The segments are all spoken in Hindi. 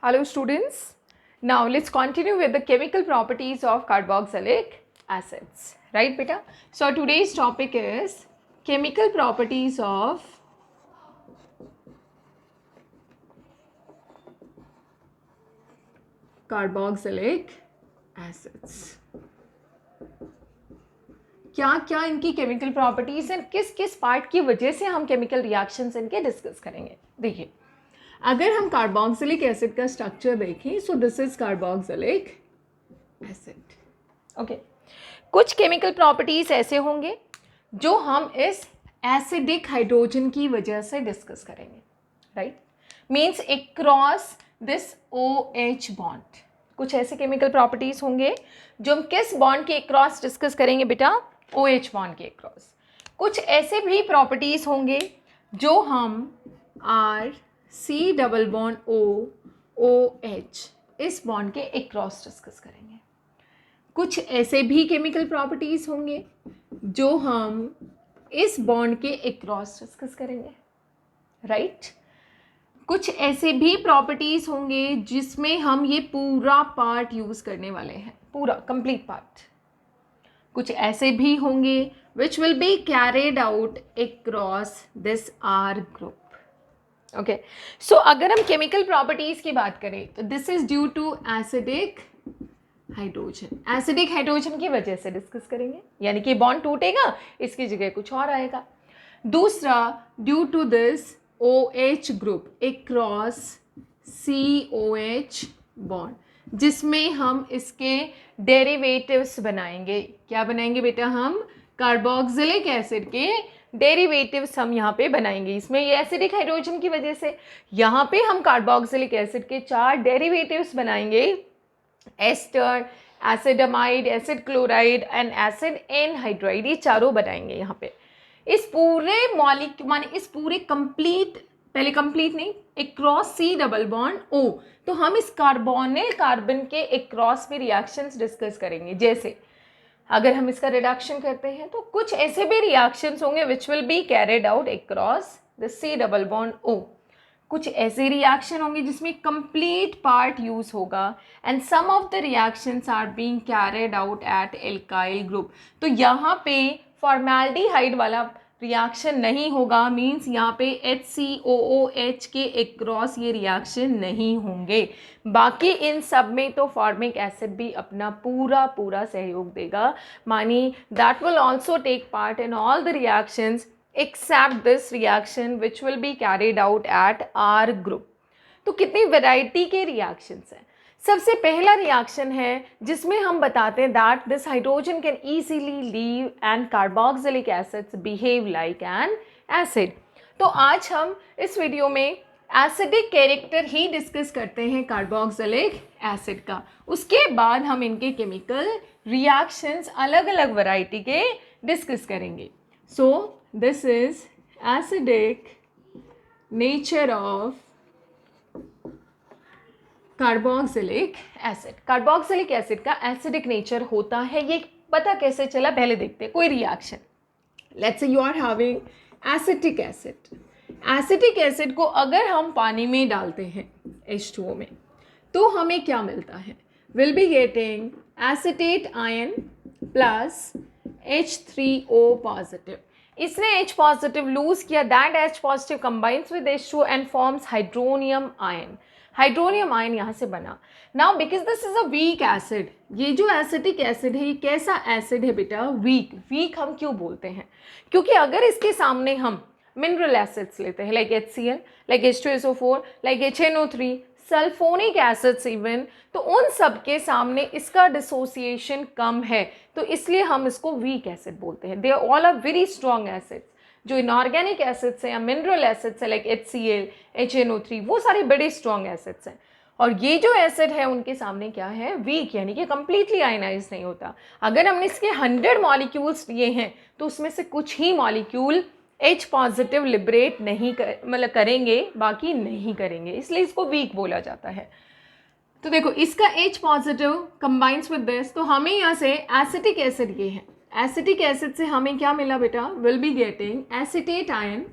Hello students. Now let's continue with the chemical properties of carboxylic acids. Right beta? So today's topic is chemical properties of carboxylic acids. क्या क्या इनकी केमिकल प्रॉपर्टीज हैं, किस किस पार्ट की वजह से हम केमिकल रिएक्शंस इनके डिस्कस करेंगे. देखिए, अगर हम कार्बोक्सिलिक एसिड का स्ट्रक्चर देखें, so this is carboxylic acid. Okay, कुछ केमिकल प्रॉपर्टीज ऐसे होंगे जो हम इस एसिडिक हाइड्रोजन की वजह से डिस्कस करेंगे. Right, means across this OH bond. कुछ ऐसे केमिकल प्रॉपर्टीज होंगे जो हम किस बॉन्ड के अक्रॉस डिस्कस करेंगे बेटा? OH बॉन्ड के अक्रॉस. कुछ ऐसे भी प्रॉपर्टीज होंगे जो हम C डबल बॉन्ड OH इस बॉन्ड के अक्रॉस डिस्कस करेंगे. कुछ ऐसे भी केमिकल प्रॉपर्टीज होंगे जो हम इस बॉन्ड के अक्रॉस डिस्कस करेंगे. राइट, कुछ ऐसे भी प्रॉपर्टीज होंगे जिसमें हम ये पूरा पार्ट यूज करने वाले हैं, पूरा कंप्लीट पार्ट. कुछ ऐसे भी होंगे which will be carried out across this R group. Okay, so अगर हम केमिकल प्रॉपर्टीज की बात करें तो this is due to acidic hydrogen. Acidic hydrogen की वजह से डिस्कस करेंगे, यानी कि बॉन्ड टूटेगा, इसकी जगह कुछ और आएगा. दूसरा, due to this OH group across COH bond, जिसमें हम इसके डेरिवेटिव्स बनाएंगे. क्या बनाएंगे बेटा? हम कार्बोक्सिलिक एसिड के डेरिवेटिव्स हम यहाँ पे बनाएंगे. इसमें ये एसिडिक हाइड्रोजन की वजह से यहाँ पे हम कार्बोक्सिलिक एसिड के 4 डेरिवेटिव्स बनाएंगे. Ester, acid amide, acid chloride and acid anhydride, ये चारों बनाएंगे यहाँ पे. इस पूरे मॉलिक्यूल माने इस पूरे कंप्लीट, पहले कंप्लीट नहीं, across C double bond O, तो हम इस कार्बोनिल कार्बन के अक्रॉस में रिएक्शंस डिस्कस करेंगे. जैसे अगर हम इसका रिडक्शन करते हैं तो कुछ ऐसे भी रिएक्शंस होंगे which will be carried out across the C double bond O. कुछ ऐसे रिएक्शन होंगे जिसमें कंप्लीट पार्ट यूज होगा and some of the reactions are being carried out at alkyl group. तो यहाँ पे फॉर्मेल्डिहाइड वाला रिएक्शन नहीं होगा, मीन्स यहाँ पे HCOOH के अक्रॉस ये रिएक्शन नहीं होंगे. बाकी इन सब में तो फॉर्मिक एसिड भी अपना पूरा पूरा सहयोग देगा, मानी that will also take part in all the reactions except this reaction which will be carried out at R group. तो कितनी वैरायटी के रिएक्शंस हैं. सबसे पहला रिएक्शन है जिसमें हम बताते हैं that this hydrogen can easily leave and carboxylic acids behave like an acid. तो आज हम इस वीडियो में एसिडिक कैरेक्टर ही डिस्कस करते हैं कार्बोक्सिलिक एसिड का. उसके बाद हम इनके केमिकल रिएक्शंस अलग अलग वैरायटी के डिस्कस करेंगे. So this is acidic nature of carboxylic acid. Carboxylic acid का एसिडिक नेचर होता है, ये पता कैसे चला पहले देखते हैं. कोई reaction, let's say you are having acetic acid. Acetic acid को अगर हम पानी में डालते हैं H2O में, तो हमें क्या मिलता है? Will be getting acetate ion plus H3O positive. इसने H पॉजिटिव लूज किया, that H positive combines with H2 and forms hydronium ion. Hydronium ion यहाँ से बना. Now because this is a weak acid, ये जो एसिटिक एसिड है ये कैसा एसिड है बेटा? वीक. वीक हम क्यों बोलते हैं? क्योंकि अगर इसके सामने हम मिनरल एसिड्स लेते हैं like HCl, like H2SO4, like HNO3, sulphonic acids even, तो उन सब के सामने इसका डिसोसिएशन कम है, तो इसलिए हम इसको वीक एसिड बोलते हैं. They all are very strong acids. जो इनऑर्गेनिक एसिड्स हैं या मिनरल एसिड्स हैं लाइक HCl, HNO3, वो सारे बड़े स्ट्रॉन्ग एसिड्स हैं. और ये जो एसिड है उनके सामने क्या है? वीक, यानी कि कंप्लीटली आयनाइज नहीं होता. अगर हमने इसके 100 मॉलिक्यूल्स लिए हैं तो उसमें से कुछ ही मॉलिक्यूल H पॉजिटिव लिबरेट नहीं मतलब करेंगे, बाकी नहीं करेंगे, इसलिए इसको वीक बोला जाता है. तो देखो, इसका H positive combines with this, तो हमें यहाँ से एसिटिक एसिड ये है. एसिटिक एसिड से हमें क्या मिला बेटा? Will be getting acetate ion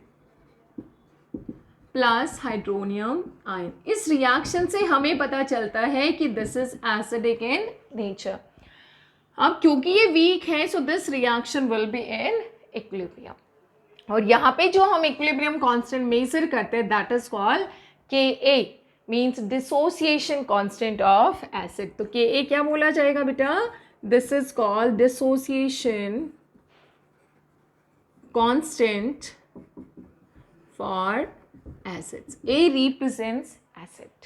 plus hydronium ion. इस रिएक्शन से हमें पता चलता है कि this is acidic in nature. अब क्योंकि ये वीक है so this reaction will be in equilibrium. और यहाँ पे जो हम इक्विलिब्रियम कांस्टेंट मेजर करते हैं that is called Ka, means dissociation constant of acid. तो Ka क्या बोला जाएगा बेटा? This is called dissociation constant for acids. A represents acid.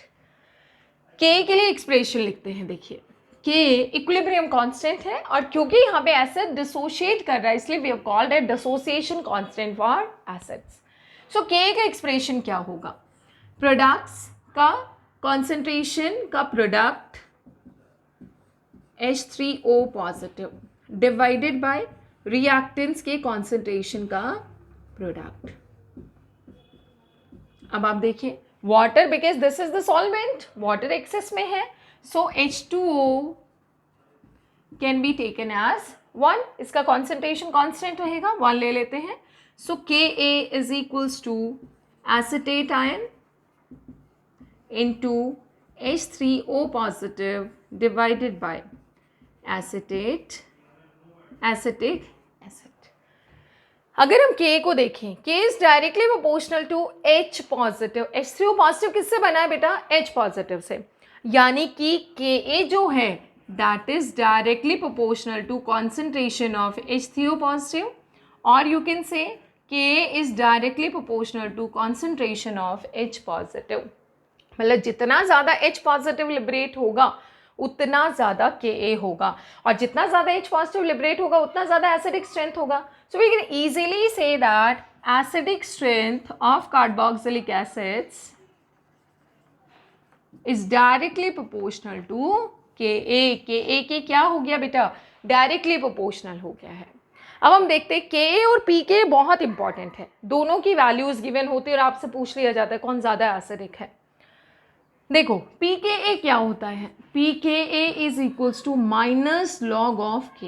K के लिए एक्सप्रेशन लिखते हैं। देखिए K इक्विलिब्रियम कांस्टेंट है और क्योंकि यहाँ पे एसिड डिसोशिएट कर रहा है इसलिए we have called it dissociation constant for acids. So K का एक्सप्रेशन क्या होगा? प्रोडक्ट्स का कॉन्सेंट्रेशन का product H3O positive divided by reactants के कॉन्सेंट्रेशन का प्रोडक्ट। अब आप देखिए water, because this is the solvent, water excess में है, so H2O can be taken as 1, इसका कॉन्सेंट्रेशन कांस्टेंट रहेगा 1 ले लेते हैं। So Ka is equals to acetate ion into H3O positive divided by acetic acid। अगर हम K को देखें, K is directly proportional to H positive। H3O positive किससे बना है बेटा? H positive से, यानी कि Ka जो है that is directly proportional to concentration of H3O positive, or you can say Ka is directly proportional to concentration of H positive। मतलब जितना ज़्यादा H पॉजिटिव लिबरेट होगा उतना ज़्यादा Ka होगा, और जितना ज़्यादा H पॉजिटिव लिबरेट होगा उतना ज़्यादा एसिडिक स्ट्रेंथ होगा। So we can easily say that acidic strength of carboxylic acids is directly proportional to Ka। Ka के क्या हो गया बेटा? डायरेक्टली प्रोपोर्शनल हो गया है। अब हम देखते हैं Ka और Pk बहुत इंपॉर्टेंट है, दोनों की वैल्यूज गिवन होती है और आपसे पूछ लिया जाता है कौन ज़्यादा एसिडिक है। देखो Pka क्या होता है? Pka is equals to minus log of Ka।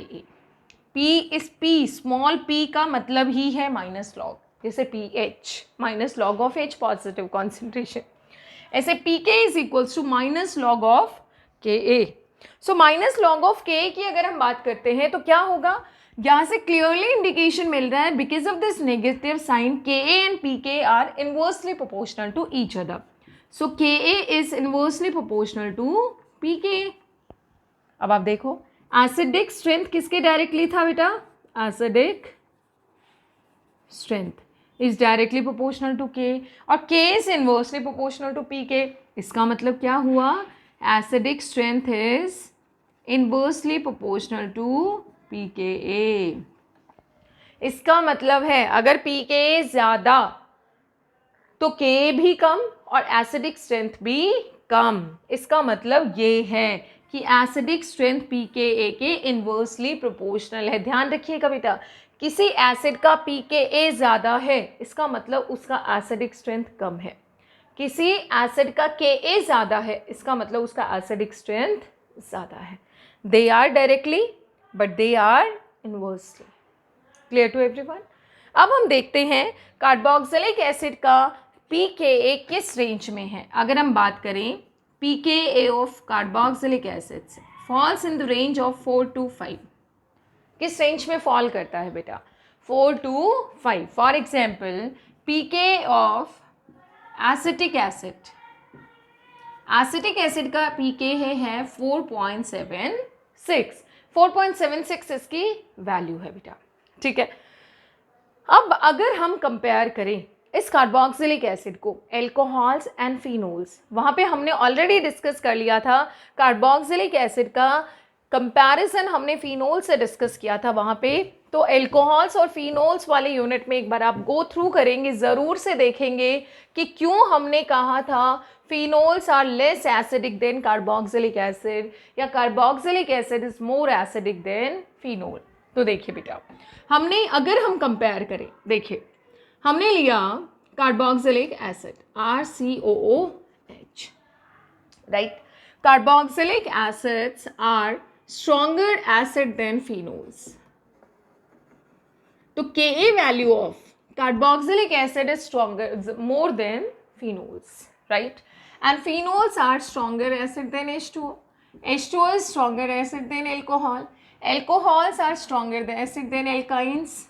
P इस P स्मॉल p का मतलब ही है माइनस लॉग, जैसे pH minus log of H positive concentration, ऐसे Pk is equals to minus log of Ka। So minus log of Ka की अगर हम बात करते हैं तो क्या होगा? यहाँ से क्लियरली इंडिकेशन मिल रहा है because of this negative sign Ka and Pk are inversely proportional to each other. So Ka is inversely proportional to Pk। अब आप देखो एसिडिक स्ट्रेंथ किसके डायरेक्टली था बेटा? Acidic strength is directly proportional to K और K is inversely proportional to Pk। इसका मतलब क्या हुआ? Acidic strength is inversely proportional to Pka। इसका मतलब है अगर Pk ज़्यादा तो Ka भी कम और एसिडिक स्ट्रेंथ भी कम। इसका मतलब ये है कि एसिडिक स्ट्रेंथ Pka के इनवर्सली प्रोपोर्शनल है। ध्यान रखिएगा बेटा, किसी एसिड का Pka ज़्यादा है इसका मतलब उसका एसिडिक स्ट्रेंथ कम है, किसी एसिड का Ka ज़्यादा है इसका मतलब उसका एसिडिक स्ट्रेंथ ज़्यादा है। They are directly but they are inversely. Clear to everyone? अब हम देखते हैं कार्बोक्सिलिक एसिड का Pka किस रेंज में है। अगर हम बात करें Pka of carboxylic acids falls in the range of 4 to 5। किस रेंज में फॉल करता है बेटा? 4 to 5। For example Pka of acetic acid, acetic acid का Pka है 4.76। 4.76 इसकी वैल्यू है बेटा, ठीक है। अब अगर हम कंपेयर करें इस कार्बोक्सिलिक एसिड को एल्कोहल्स एंड फिनोल्स, वहाँ पे हमने ऑलरेडी डिस्कस कर लिया था कार्बोक्सिलिक एसिड का कंपैरिजन हमने फिनोल से डिस्कस किया था वहाँ पे। तो एल्कोहल्स और फिनोल्स वाले यूनिट में एक बार आप गो थ्रू करेंगे, ज़रूर से देखेंगे कि क्यों हमने कहा था phenols are less acidic than carboxylic acid या carboxylic acid is more acidic than phenol. तो देखिए बेटा, हमने अगर हम कंपेयर करें, देखिए हमने लिया carboxylic acid RCOOH, right. Carboxylic acids are stronger acid than phenols. तो Ka value of carboxylic acid is stronger more than phenols, right? And phenols are stronger acid than H2O. H2O is stronger acid than alcohol. Alcohols are stronger acid than alkynes.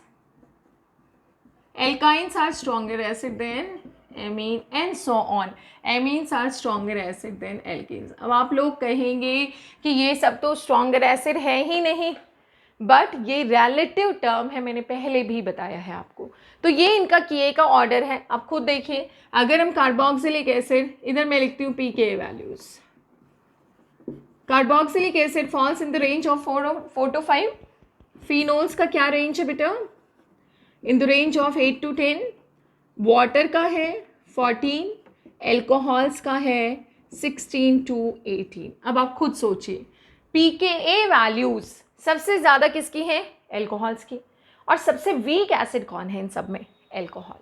Alkynes are stronger acid than amine and so on. Amines are stronger acid than alkenes. अब आप लोग कहेंगे कि ये सब तो stronger acid है ही नहीं, बट ये रिलेटिव टर्म है, मैंने पहले भी बताया है आपको. तो ये इनका के का ऑर्डर है. आप खुद देखिए, अगर हम कार्बोक्सिलिक एसिड, इधर मैं लिखती हूँ pK values. Carboxylic acid falls in the range of 4 to 5. Phenols का क्या रेंज है बेटा? In the range of 8 to 10. Water का है 14. एल्कोहल्स का है 16 to 18. अब आप खुद सोचिए, पीके वैल्यूज सबसे ज़्यादा किसकी है? एल्कोहल्स की. और सबसे वीक एसिड कौन है इन सब में? एल्कोहल.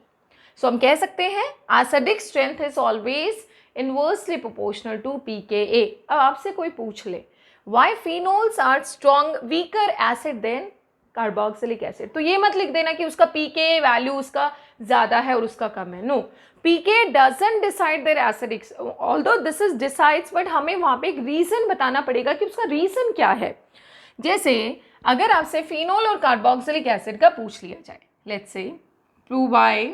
सो हम कह सकते हैं acidic strength is always inversely proportional to pK. अब आपसे कोई पूछ ले why phenols are strong weaker acid than carboxylic acid, तो ये मत लिख देना कि उसका पीके वैल्यू उसका ज़्यादा है और उसका कम है. No, pK doesn't decide their acidic, although this is decides, but हमें वहाँ पे एक रीज़न बताना पड़ेगा कि उसका रीज़न क्या है. जैसे अगर आपसे फिनोल और कार्बोक्सिलिक एसिड का पूछ लिया जाए, let's say prove why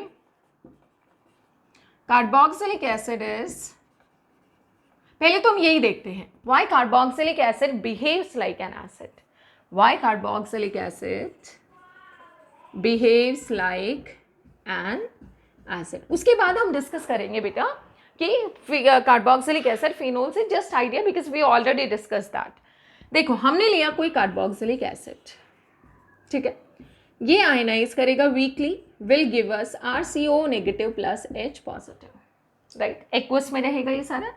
carboxylic acid is, पहले तो हम यही देखते हैं why carboxylic acid behaves like an acid. Why carboxylic acid behaves like an acid. उसके बाद हम डिस्कस करेंगे बेटा कि कार्बोक्सिलिक एसिड फिनोल से, just idea because we already discuss that. देखो, हमने लिया कोई कार्बोक्सिलिक एसिड, ठीक है, ये आयनाइज करेगा weekly, will give us RCO negative plus H positive, right. Aqueous में रहेगा ये सारा,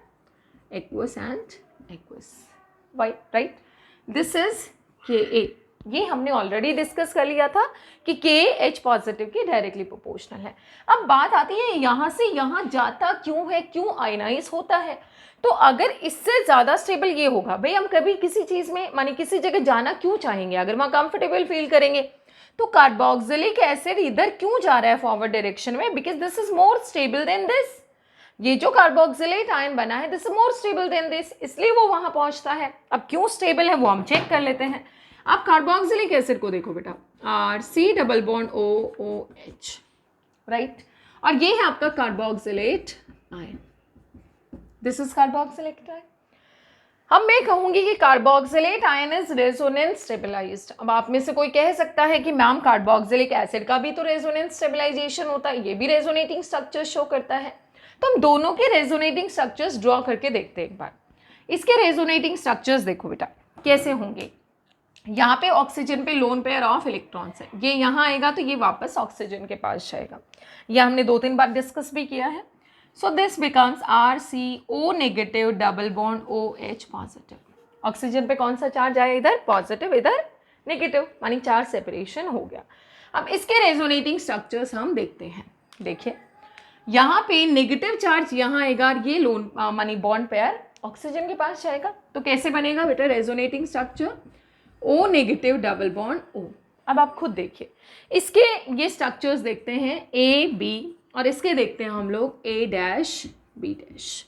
aqueous and aqueous, right. This is Ka. ये हमने ऑलरेडी डिस्कस कर लिया था कि KH पॉजिटिव की डायरेक्टली प्रोपोर्शनल है. अब बात आती है यहाँ से यहाँ जाता क्यों है, क्यों आयनाइज होता है. तो अगर इससे ज़्यादा स्टेबल ये होगा, भाई हम कभी किसी चीज़ में माने किसी जगह जाना क्यों चाहेंगे, अगर वहाँ कंफर्टेबल फील करेंगे. तो कार्बोक्सिलिक एसिड इधर क्यों जा रहा है फॉरवर्ड डायरेक्शन में, because this is more stable then this. ये जो कार्बोक्सिलेट आयन बना है this is more stable then this, इसलिए वो वहाँ पहुँचता है. अब क्यों स्टेबल है वो हम चेक कर लेते हैं. आप कार्बोक्सिलिक एसिड को देखो बेटा, RC≡OOH, राइट. और ये है आपका carboxylate ion, this is carboxylate ion. अब मैं कहूंगी कि carboxylate ion is resonance stabilised. अब आप में से कोई कह सकता है कि मैम कार्बोक्सिलिक एसिड का भी तो रेजोनेंस स्टेबलाइजेशन होता है, ये भी रेजोनेटिंग स्ट्रक्चर शो करता है. तो हम दोनों के रेजोनेटिंग स्ट्रक्चर्स ड्रॉ करके देखते हैं एक बार. इसके रेजोनेटिंग स्ट्रक्चर्स देखो बेटा कैसे होंगे. यहाँ पे ऑक्सीजन पे लोन पेयर ऑफ इलेक्ट्रॉन्स है, ये यहाँ आएगा तो ये वापस ऑक्सीजन के पास जाएगा. ये हमने 2-3 बार डिस्कस भी किया है. So this becomes RCO negative double bond OH positive. Oxygen पे कौन सा चार्ज आया, इधर पॉजिटिव इधर नेगेटिव, मानी चार्ज सेपरेशन हो गया. अब इसके रेजोनेटिंग स्ट्रक्चर्स हम देखते हैं. देखिए यहाँ पे नेगेटिव चार्ज यहाँ आएगा, ये लोन मानी बॉन्ड पेयर ऑक्सीजन के पास जाएगा. तो कैसे बनेगा बेटा resonating structure, O negative double bond O. अब आप खुद देखिए, इसके ये स्ट्रक्चर्स देखते हैं A B, और इसके देखते हैं हम लोग A dash B dash.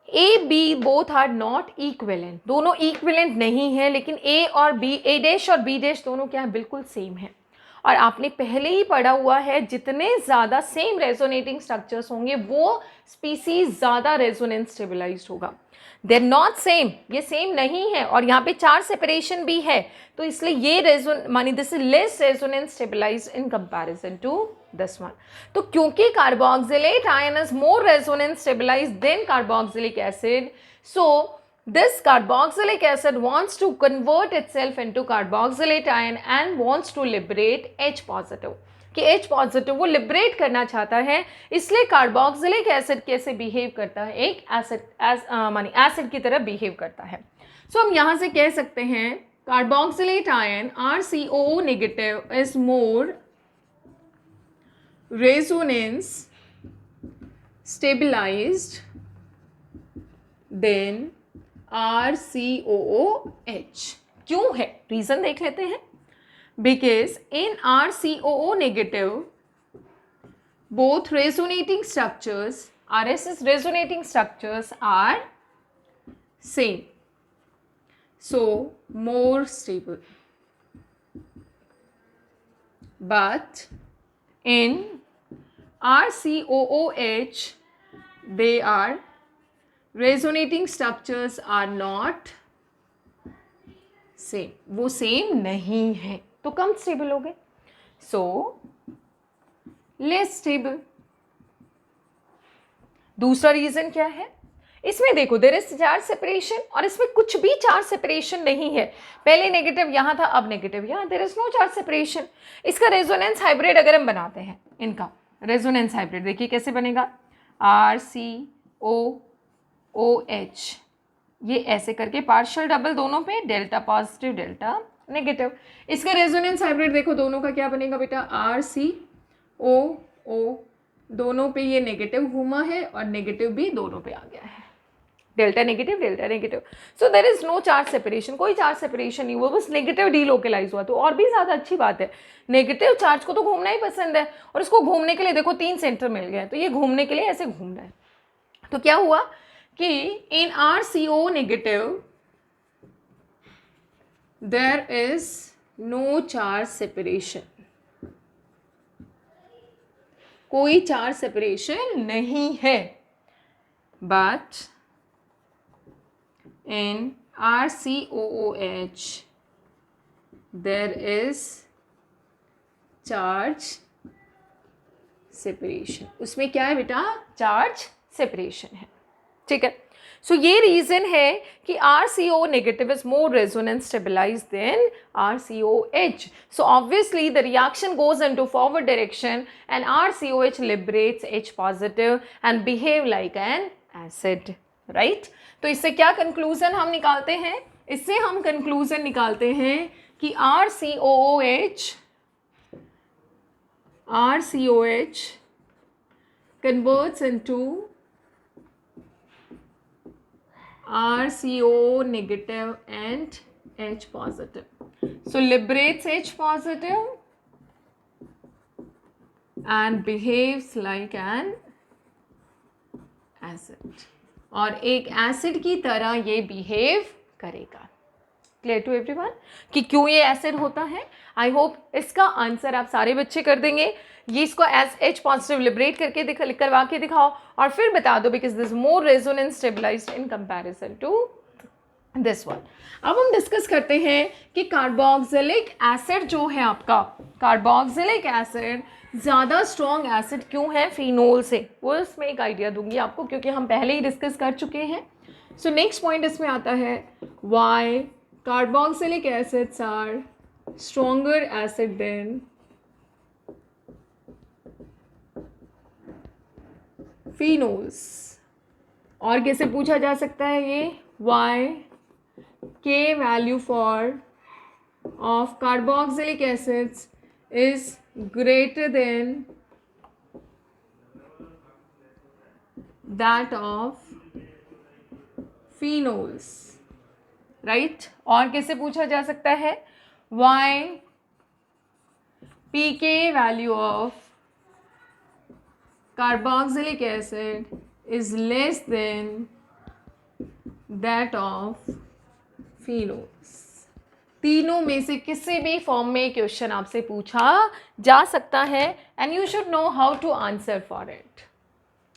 A B both are not equivalent, दोनों इक्विवेलेंट नहीं है, लेकिन A और B, A डैश और B डैश दोनों क्या है, बिल्कुल सेम है. और आपने पहले ही पढ़ा हुआ है जितने ज़्यादा सेम रेजोनेटिंग स्ट्रक्चर्स होंगे वो स्पीसीज ज़्यादा रेजोनेंस स्टेबलाइज्ड होगा. देर नॉट सेम, ये सेम नहीं है, और यहाँ पे चार्ज सेपरेशन भी है, तो इसलिए ये मानी this is less resonance stabilised in comparison to this one. तो क्योंकि carboxylate ion is more resonance stabilised than carboxylic acid, so this carboxylic acid wants to convert itself into carboxylate ion and wants to liberate H positive. कि H positive वो लिबरेट करना चाहता है, इसलिए कार्बोक्सिलिक एसिड कैसे बिहेव करता है, एक एसिड मानी एसिड की तरह बिहेव करता है. सो हम यहाँ से कह सकते हैं carboxylate ion RCOO negative is more resonance stabilised than RCOOH. क्यों है, रीजन देख लेते हैं. Because in RCOO negative both resonating structures, RSS resonating structures are same, so more stable. But in RCOOH, they are resonating structures are not same, वो सेम नहीं है, तो कम स्टेबल हो गए, सो लेस स्टेबल. दूसरा रीजन क्या है, इसमें देखो देयर इज चार्ज सेपरेशन और इसमें कुछ भी चार्ज सेपरेशन नहीं है. पहले नेगेटिव यहां था, अब नेगेटिव यहां, there is no charge separation. इसका रेजोनेंस हाइब्रिड अगर हम बनाते हैं, इनका रेजोनेंस हाइब्रिड देखिए कैसे बनेगा, RCOOH, ये ऐसे करके पार्शियल डबल दोनों पे, डेल्टा पॉजिटिव डेल्टा नेगेटिव. इसका रेजोनेंस हाइब्रिड देखो दोनों का क्या बनेगा बेटा, RCOO, दोनों पे ये नेगेटिव घूमा है और नेगेटिव भी दोनों पे आ गया है, delta negative. So there is no charge separation, कोई चार्ज सेपरेशन नहीं हुआ, बस नेगेटिव डीलोकलाइज हुआ. तो और भी ज़्यादा अच्छी बात है, नेगेटिव चार्ज को तो घूमना ही पसंद है और इसको घूमने के लिए देखो 3 सेंटर मिल गए, तो ये घूमने के लिए ऐसे घूम रहा है. तो क्या हुआ कि in RCO negative there is no charge separation, कोई चार्ज सेपरेशन नहीं है. But in RCOOH there is charge separation. उसमें क्या है बेटा, चार्ज सेपरेशन है. ठीक है, सो ये रीजन है कि RCO negative is more resonance stabilised than RCOH. So obviously the reaction goes into forward direction and RCOH liberates H positive and behave like an acid, right? तो इससे क्या कंक्लूजन हम निकालते हैं, इससे हम कंक्लूजन निकालते हैं कि RCOH converts into RCO negative and H positive. So liberates H positive and behaves like an acid. और एक एसिड की तरह ये बिहेव करेगा. क्लियर टू एवरीवन कि क्यों ये एसिड होता है. आई होप इसका आंसर आप सारे बच्चे कर देंगे. ये इसको एज H पॉजिटिव लिबरेट करके करवा के दिखाओ और फिर बता दो because this more resonance stabilised in comparison to this one. अब हम डिस्कस करते हैं कि कार्बोक्सिलिक एसिड जो है आपका, कार्बोक्सिलिक एसिड ज़्यादा स्ट्रॉन्ग एसिड क्यों है फिनोल से, वो इसमें एक आइडिया दूंगी आपको क्योंकि हम पहले ही डिस्कस कर चुके हैं. सो नेक्स्ट पॉइंट इसमें आता है why carboxylic acids are stronger acid than phenols. और कैसे पूछा जा सकता है ये, why K value for of carboxylic acids is greater than that of phenols, right? और कैसे पूछा जा सकता है, why pK value of carboxylic acid is less than that of phenols. तीनों में से किसी भी फॉर्म में क्वेश्चन आपसे पूछा जा सकता है and you should know how to answer for it,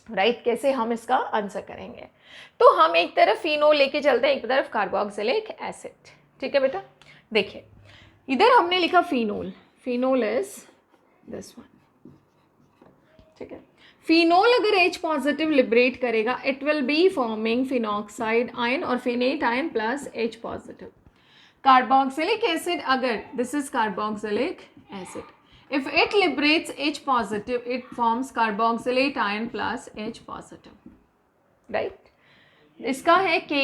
right? कैसे हम इसका आंसर करेंगे. तो हम एक तरफ फिनोल लेके चलते हैं, एक तरफ कार्बोक्सिलिक एसिड. ठीक है बेटा, देखिए इधर हमने लिखा phenol, phenol is this one. ठीक है, फिनोल अगर H पॉजिटिव लिबरेट करेगा it will be forming phenoxide ion और phenate ion plus H positive. Carboxylic acid agar, this is carboxylic acid, if it liberates H positive it forms carboxylate ion plus H positive, right? इसका है Ka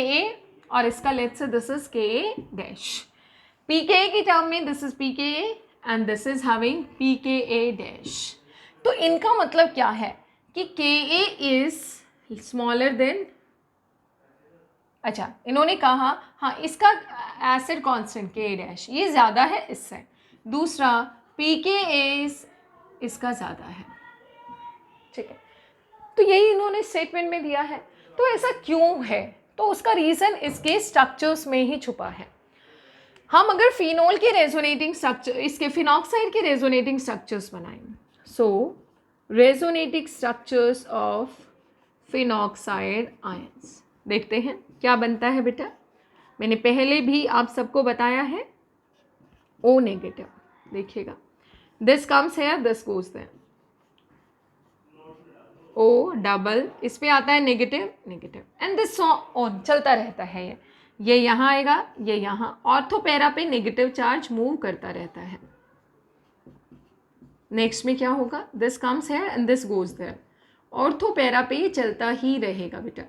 और इसका let's say this is Ka dash. pKa की टर्म में this is pKa and this is having pKa dash. तो इनका मतलब क्या है कि Ka is smaller than, अच्छा इन्होंने कहा हाँ इसका एसिड कांस्टेंट K डैश ये ज़्यादा है इससे, दूसरा pKa इसका ज़्यादा है, ठीक है, तो यही इन्होंने स्टेटमेंट में दिया है। तो ऐसा क्यों है? तो उसका रीज़न इसके स्ट्रक्चर्स में ही छुपा है। हम अगर फिनोल के रेजोनेटिंग स्ट्रक्चर, इसके फिनॉक्साइड के रेजोनेटिंग स्ट्रक्चर्स बनाएं, so resonating structures of phenoxide ions, देखते हैं क्या बनता है बेटा। मैंने पहले भी आप सबको बताया है, O नेगेटिव, देखिएगा this comes here, this goes there, O double, इस पे आता है negative negative, and this on चलता रहता है। ये यहाँ आएगा, ये यहाँ, ऑर्थो पैरा पे नेगेटिव चार्ज मूव करता रहता है। नेक्स्ट में क्या होगा, this comes here and this goes there, ortho para पे ये चलता ही रहेगा बेटा।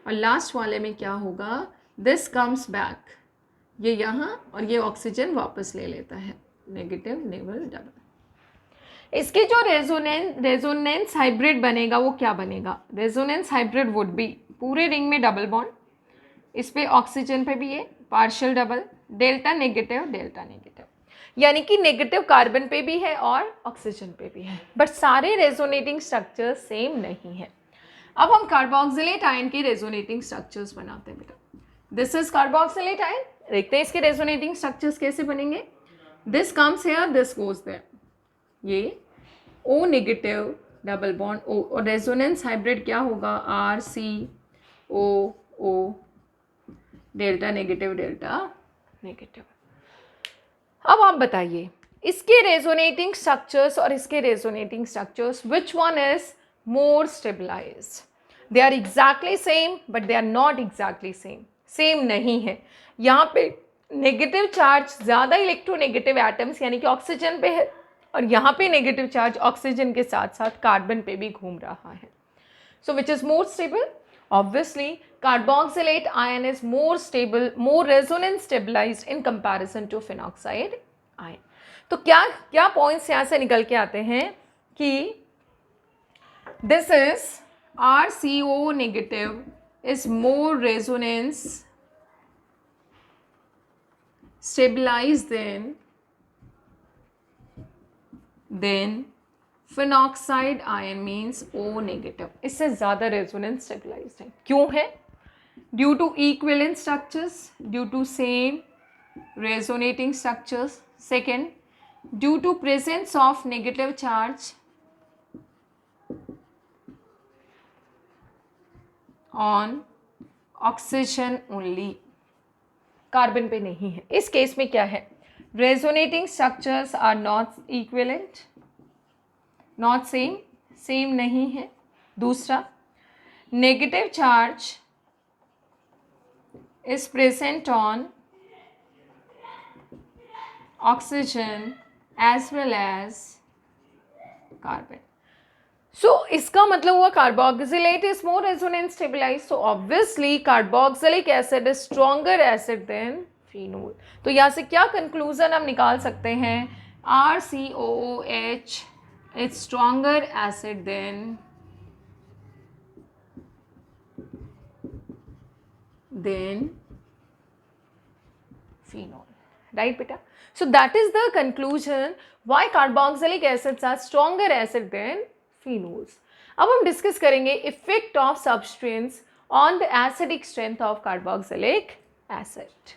और लास्ट वाले में क्या होगा, दिस कम्स बैक, ये यहाँ, और ये ऑक्सीजन वापस ले लेता है, नेगेटिव नेगेटिव डबल। इसके जो रेजोनेंस हाइब्रिड बनेगा वो क्या बनेगा, रेजोनेंस हाइब्रिड वुड बी पूरे रिंग में डबल बॉन्ड, इस पे ऑक्सीजन पे भी ये पार्शियल डबल, डेल्टा नेगेटिव, यानी कि नेगेटिव कार्बन पे भी है और ऑक्सीजन पे भी है, बट सारे रेजोनेटिंग स्ट्रक्चर्स सेम नहीं है। अब हम कार्बोक्सिलेट आयन के रेजोनेटिंग स्ट्रक्चर्स बनाते हैं बेटा। दिस इज कार्बोक्सिलेट आयन, देखते हैं इसके रेजोनेटिंग स्ट्रक्चर्स कैसे बनेंगे। This comes here, this goes there, ये O negative double bond O, और रेजोनेंस हाइब्रिड क्या होगा, RCOO, डेल्टा नेगेटिव। अब आप बताइए इसके रेजोनेटिंग स्ट्रक्चर्स और इसके resonating structures, which one is more stabilised? They are exactly same but they are not exactly same, same नहीं है। यहाँ पे नेगेटिव चार्ज ज़्यादा इलेक्ट्रोनेगेटिव एटम्स यानी कि ऑक्सीजन पे है, और यहाँ पे नेगेटिव चार्ज ऑक्सीजन के साथ साथ कार्बन पे भी घूम रहा है। So which is more stable? Obviously carboxylate ion is more stable, more resonance stabilised in comparison to phenoxide ion. तो क्या पॉइंट्स यहाँ से निकल के आते हैं कि this is RCO negative is more resonance stabilised then phenoxide ion means O negative, इससे ज़्यादा रेजोनेंस स्टेबलाइज्ड है। क्यों है? Due to equivalent structures, due to same resonating structures, second due to presence of negative charge on oxygen only, carbon पे नहीं है। इस केस में क्या है, resonating structures are not equivalent, not same, same नहीं है। दूसरा, negative charge is present on oxygen as well as carbon. So इसका मतलब हुआ carboxylate is more resonance stabilized, so obviously carboxylic acid is stronger acid than phenol. तो यहाँ से क्या कंक्लूजन हम निकाल सकते हैं, RCOOH is stronger acid than phenol, right बेटा? So that is the conclusion why carboxylic acids are stronger acid than phenols. अब हम डिस्कस करेंगे effect of substance on the acidic strength of carboxylic acid.